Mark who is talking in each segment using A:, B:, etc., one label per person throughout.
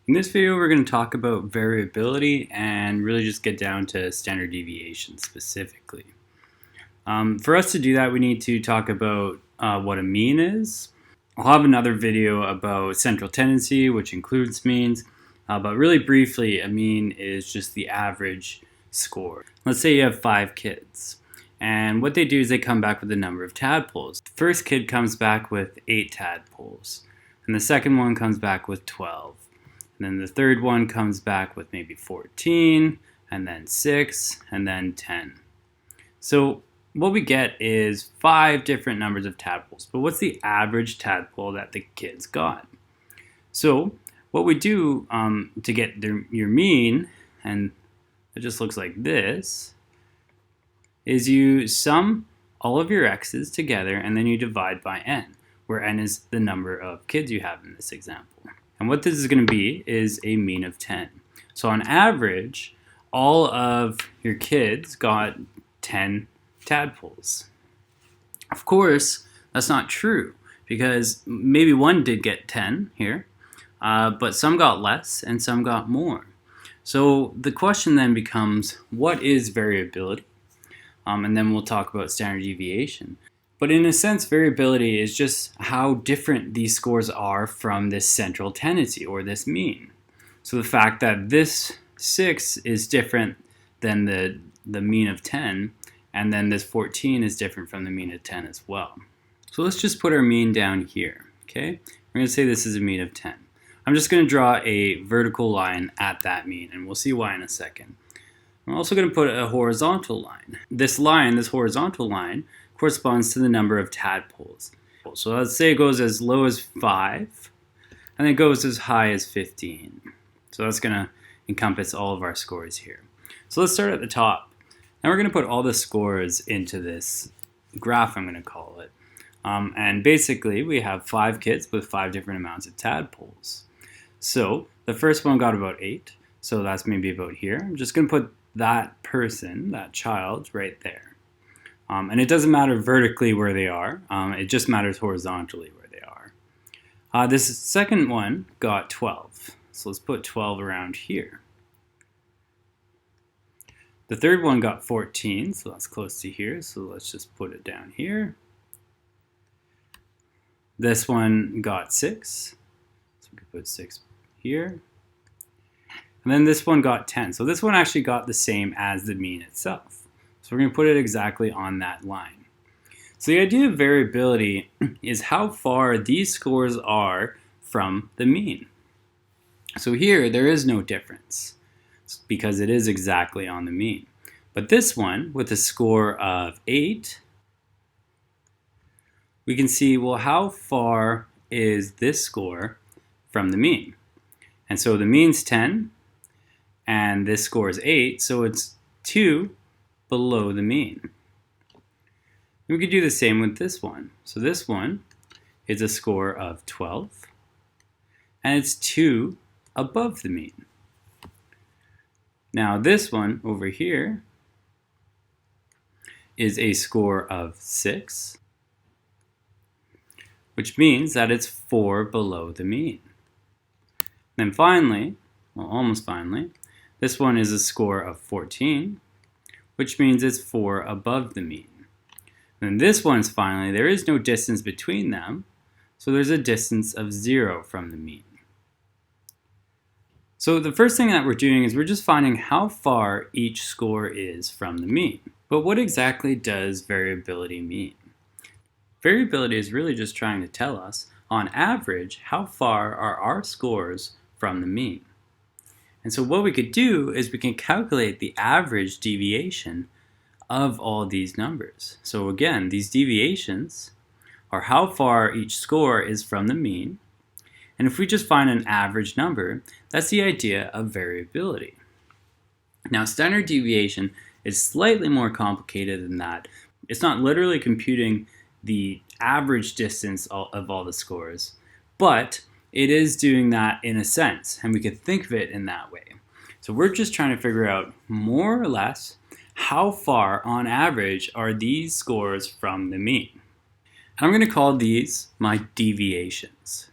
A: In this video, we're going to talk about variability and really just get down to standard deviation specifically. For us to do that, we need to talk about what a mean is. I'll have another video about central tendency, which includes means, but really briefly, a mean is just the average score. Let's say you have 5 kids, and what they do is they come back with a number of tadpoles. The first kid comes back with 8 tadpoles, and the second one comes back with 12. And then the third one comes back with maybe 14, and then 6, and then 10. So what we get is 5 different numbers of tadpoles. But what's the average tadpole that the kids got? So what we do to get your mean, and it just looks like this, is you sum all of your x's together and then you divide by n, where n is the number of kids you have in this example. And what this is going to be is a mean of 10. So on average, all of your kids got 10 tadpoles. Of course, that's not true because maybe one did get 10 here, but some got less and some got more. So the question then becomes, what is variability? And then we'll talk about standard deviation. But in a sense, variability is just how different these scores are from this central tendency or this mean. So the fact that this 6 is different than the mean of 10, and then this 14 is different from the mean of 10 as well. So let's just put our mean down here, okay? We're going to say this is a mean of 10. I'm just going to draw a vertical line at that mean, and we'll see why in a second. I'm also going to put a horizontal line. This horizontal line, corresponds to the number of tadpoles. So let's say it goes as low as 5, and it goes as high as 15. So that's going to encompass all of our scores here. So let's start at the top. Now we're going to put all the scores into this graph, I'm going to call it. And basically, we have 5 kids with 5 different amounts of tadpoles. So the first one got about 8, so that's maybe about here. I'm just going to put that person, that child, right there. And it doesn't matter vertically where they are, it just matters horizontally where they are. This second one got 12, so let's put 12 around here. The third one got 14, so that's close to here, so let's just put it down here. This one got 6, so we can put 6 here. And then this one got 10, so this one actually got the same as the mean itself. So we're going to put it exactly on that line. So the idea of variability is how far these scores are from the mean. So here there is no difference because it is exactly on the mean. But this one with a score of 8, we can see, well, how far is this score from the mean? And so the mean's 10 and this score is 8, so it's 2 below the mean. We could do the same with this one. So this one is a score of 12, and it's 2 above the mean. Now this one over here is a score of 6, which means that it's 4 below the mean. Then finally, well, almost finally, this one is a score of 14, which means it's 4 above the mean. And this one's finally, there is no distance between them, so there's a distance of 0 from the mean. So the first thing that we're doing is we're just finding how far each score is from the mean. But what exactly does variability mean? Variability is really just trying to tell us, on average, how far are our scores from the mean. And so what we could do is we can calculate the average deviation of all these numbers. So again, these deviations are how far each score is from the mean. And if we just find an average number, that's the idea of variability. Now, standard deviation is slightly more complicated than that. It's not literally computing the average distance of all the scores, but it is doing that in a sense, and we could think of it in that way. So we're just trying to figure out more or less how far on average are these scores from the mean. And I'm going to call these my deviations.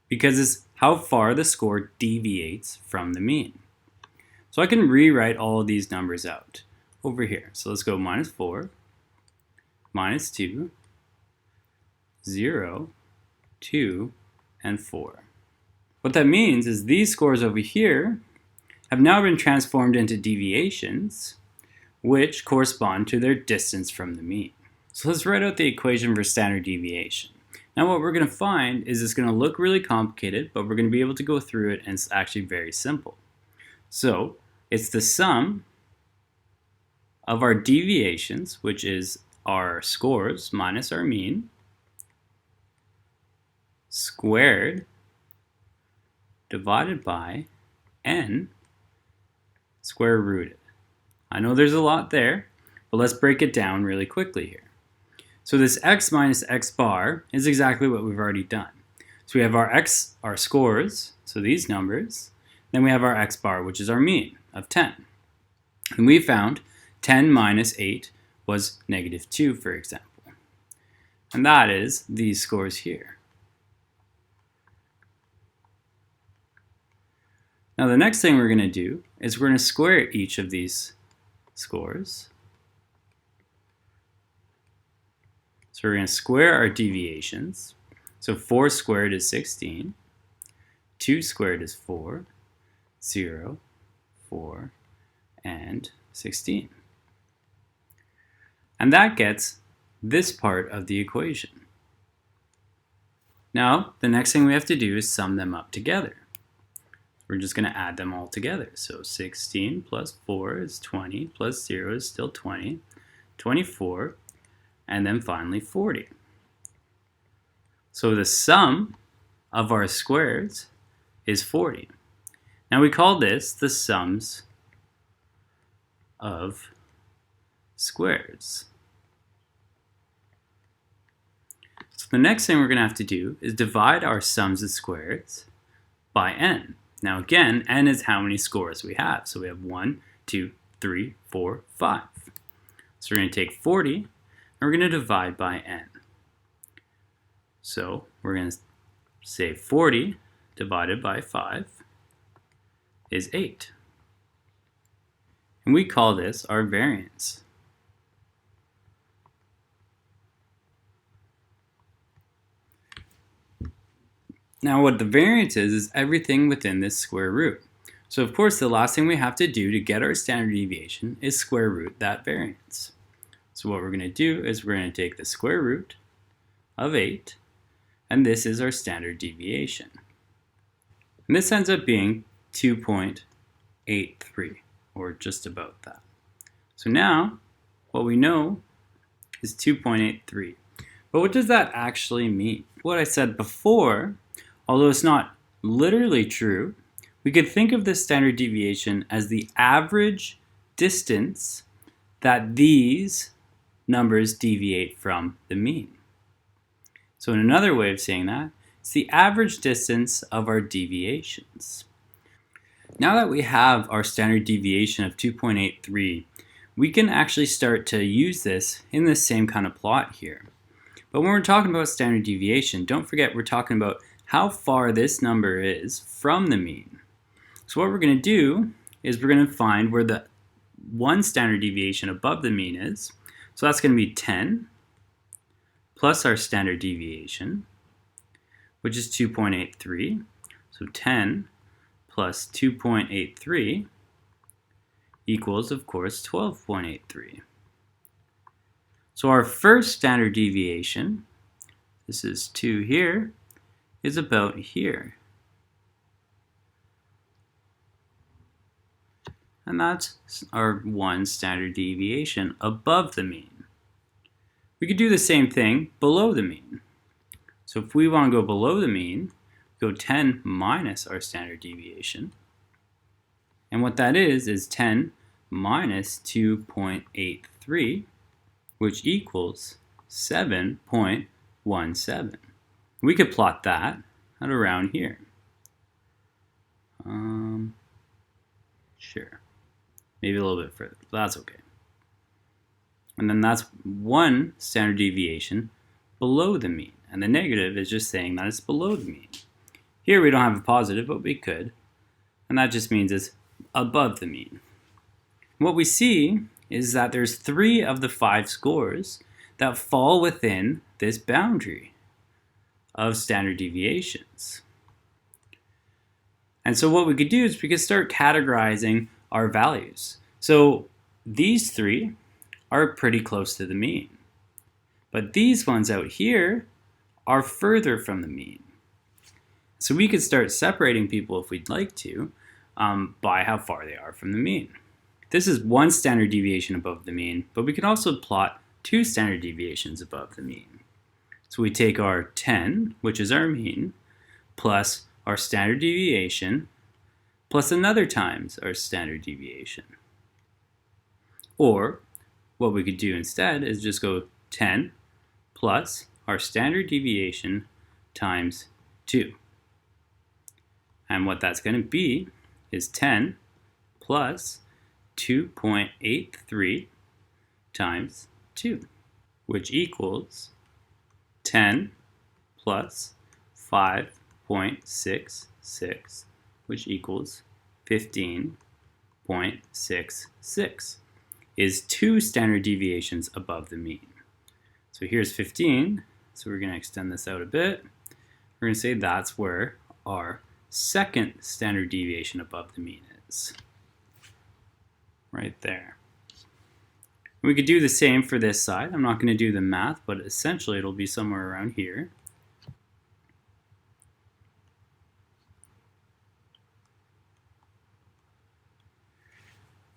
A: because it's how far the score deviates from the mean. So I can rewrite all of these numbers out over here. So let's go -4, -2, 0, 2, and 4. What that means is these scores over here have now been transformed into deviations, which correspond to their distance from the mean. So let's write out the equation for standard deviation. Now what we're going to find is it's going to look really complicated, but we're going to be able to go through it and it's actually very simple. So it's the sum of our deviations, which is our scores minus our mean, squared divided by n square rooted. I know there's a lot there, but let's break it down really quickly here. So this x minus x bar is exactly what we've already done. So we have our x, our scores, so these numbers, then we have our x bar, which is our mean of 10. And we found 10 minus 8 was -2, for example. And that is these scores here. Now the next thing we're going to do is we're going to square each of these scores. So we're going to square our deviations. So 4 squared is 16. 2 squared is 4. 0, 4, and 16. And that gets this part of the equation. Now, the next thing we have to do is sum them up together. We're just going to add them all together. So 16 plus 4 is 20, plus 0 is still 20, 24, and then finally 40. So the sum of our squares is 40. Now we call this the sums of squares. So the next thing we're going to have to do is divide our sums of squares by n. Now again, n is how many scores we have. So we have 1, 2, 3, 4, 5. So we're going to take 40 and we're going to divide by n. So we're going to say 40 divided by 5 is 8. And we call this our variance. Now what the variance is everything within this square root. So of course the last thing we have to do to get our standard deviation is square root that variance. So what we're going to do is we're going to take the square root of 8, and this is our standard deviation. And this ends up being 2.83, or just about that. So now what we know is 2.83. But what does that actually mean? What I said before, although it's not literally true, we could think of this standard deviation as the average distance that these numbers deviate from the mean. So in another way of saying that, it's the average distance of our deviations. Now that we have our standard deviation of 2.83, we can actually start to use this in the same kind of plot here. But when we're talking about standard deviation, don't forget we're talking about how far this number is from the mean. So what we're going to do is we're going to find where the one standard deviation above the mean is. So that's going to be 10 plus our standard deviation, which is 2.83. So 10 plus 2.83 equals, of course, 12.83. So our first standard deviation, this is 2 here, is about here. And that's our one standard deviation above the mean. We could do the same thing below the mean. So if we want to go below the mean, go 10 minus our standard deviation. And what that is 10 minus 2.83, which equals 7.17. We could plot that at around here. Sure. Maybe a little bit further, but that's okay. And then that's one standard deviation below the mean. And the negative is just saying that it's below the mean. Here we don't have a positive, but we could. And that just means it's above the mean. What we see is that there's 3 of the 5 scores that fall within this boundary of standard deviations. And so what we could do is we could start categorizing our values. So these 3 are pretty close to the mean. But these ones out here are further from the mean. So we could start separating people if we'd like to by how far they are from the mean. This is 1 standard deviation above the mean, but we can also plot 2 standard deviations above the mean. So we take our 10, which is our mean, plus our standard deviation, plus another times our standard deviation. Or what we could do instead is just go 10 plus our standard deviation times 2. And what that's going to be is 10 plus 2.83 times 2, which equals 10 plus 5.66, which equals 15.66, is 2 standard deviations above the mean. So here's 15, so we're going to extend this out a bit. We're going to say that's where our second standard deviation above the mean is. Right there. We could do the same for this side. I'm not going to do the math, but essentially it'll be somewhere around here.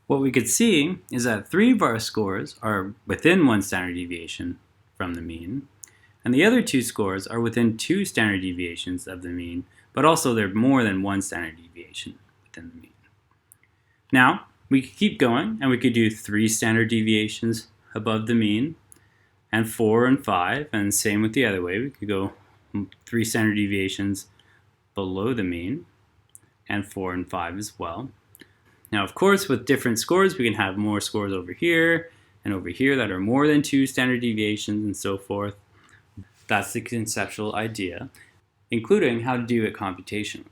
A: What we could see is that 3 of our scores are within 1 standard deviation from the mean, and the other 2 scores are within 2 standard deviations of the mean, but also they're more than 1 standard deviation within the mean. Now, we could keep going, and we could do 3 standard deviations above the mean, and 4 and 5, and same with the other way. We could go 3 standard deviations below the mean, and 4 and 5 as well. Now, of course, with different scores, we can have more scores over here and over here that are more than 2 standard deviations and so forth. That's the conceptual idea, including how to do it computationally.